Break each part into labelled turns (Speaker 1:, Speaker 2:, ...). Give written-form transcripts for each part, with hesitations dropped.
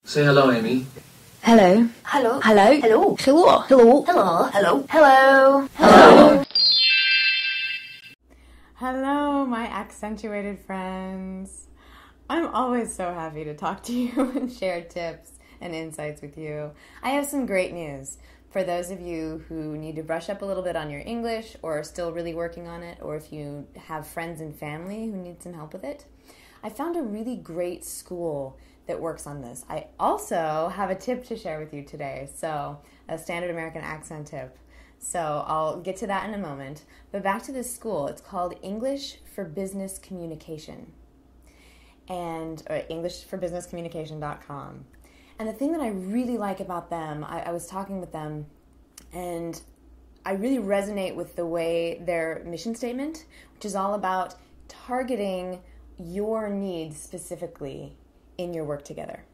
Speaker 1: Say hello, Amy.
Speaker 2: Hello.
Speaker 3: Hello.
Speaker 2: Hello.
Speaker 3: Hello.
Speaker 2: Hello.
Speaker 3: Hello. Hello. Hello. Hello. Hello.
Speaker 4: Hello, my accentuated friends. I'm always so happy to talk to you and share tips and insights with you. I have some great news for those of you who need to brush up a little bit on your English or are still really working on it, or if you have friends and family who need some help with it. I found a really great school that works on this. I also have a tip to share with you today, so a standard American accent tip. So I'll get to that in a moment. But back to this school. It's called English for Business Communication, and EnglishForBusinessCommunication.com. And the thing that I really like about them, I was talking with them, and I really resonate with the way their mission statement, which is all about targeting your needs specifically in your work together.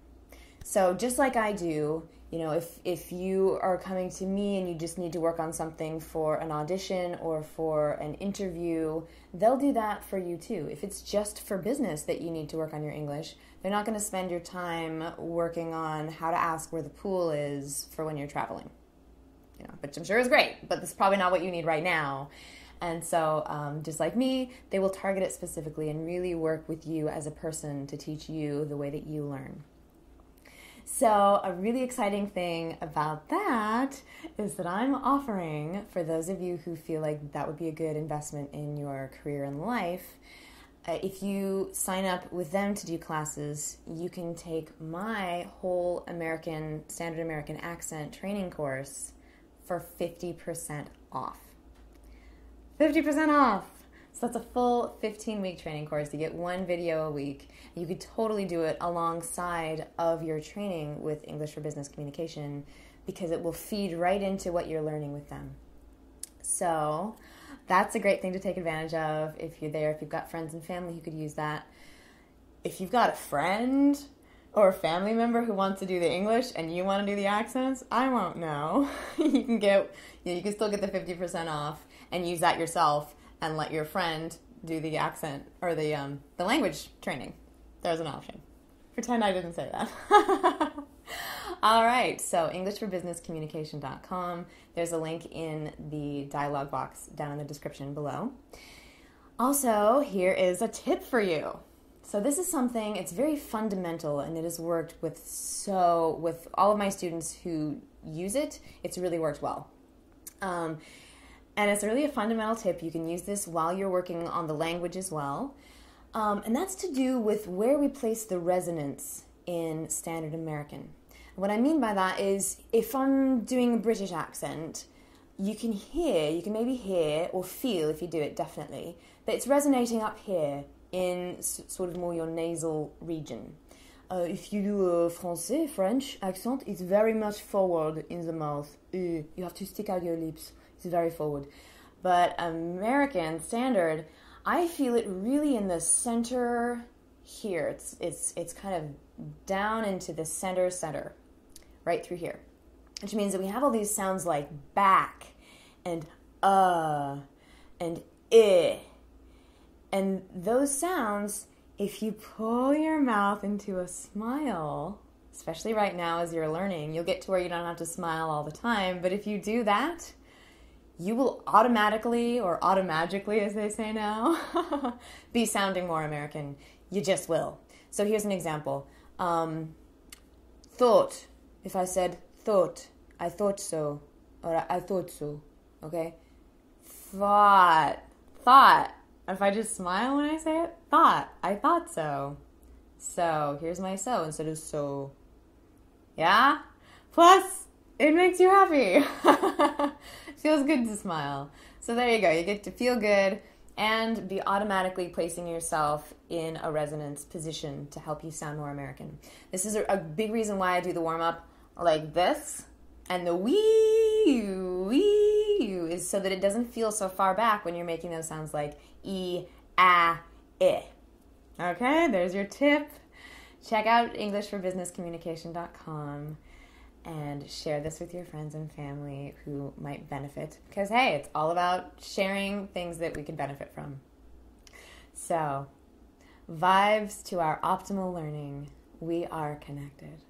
Speaker 4: So just like I do, you know, if you are coming to me and you just need to work on something for an audition or for an interview, they'll do that for you too. If it's just for business that you need to work on your English, they're not going to spend your time working on how to ask where the pool is for when you're traveling. You know, which I'm sure is great, but that's probably not what you need right now. And so just like me, they will target it specifically and really work with you as a person to teach you the way that you learn. So a really exciting thing about that is that I'm offering, for those of you who feel like that would be a good investment in your career and life, if you sign up with them to do classes, you can take my whole standard American accent training course for 50% off. 50% off! So that's a full 15-week training course. You get one video a week. You could totally do it alongside of your training with English for Business Communication because it will feed right into what you're learning with them. So that's a great thing to take advantage of if you're there, if you've got friends and family who could use that. If you've got a friend or a family member who wants to do the English and you want to do the accents, I won't know. You can still get the 50% off and use that yourself and let your friend do the accent or the language training. There's an option. Pretend I didn't say that. All right, so EnglishForBusinessCommunication.com. There's a link in the dialog box down in the description below. Also, here is a tip for you. So this is something, it's very fundamental, and it has worked with all of my students who use it. It's really worked well. And it's really a fundamental tip. You can use this while you're working on the language as well. And that's to do with where we place the resonance in standard American. What I mean by that is if I'm doing a British accent, you can maybe hear or feel, if you do it definitely, that it's resonating up here in sort of more your nasal region. If you do a French accent, it's very much forward in the mouth. You have to stick out your lips. It's very forward. But American standard, I feel it really in the center here. It's kind of down into the center, right through here. Which means that we have all these sounds like back and and eh. And those sounds, if you pull your mouth into a smile, especially right now as you're learning, you'll get to where you don't have to smile all the time. But if you do that, you will automatically, or automagically as they say now, be sounding more American. You just will. So here's an example. Thought. If I said thought, I thought so, or I thought so, okay? Thought. If I just smile when I say it, thought. I thought so. So, here's my so instead of so. Yeah? Plus, it makes you happy. Feels good to smile. So there you go. You get to feel good and be automatically placing yourself in a resonance position to help you sound more American. This is a big reason why I do the warm-up like this. And the wee is so that it doesn't feel so far back when you're making those sounds like e, a, I. Okay, there's your tip. Check out EnglishForBusinessCommunication.com and share this with your friends and family who might benefit. Because, hey, it's all about sharing things that we can benefit from. So, vibes to our optimal learning. We are connected.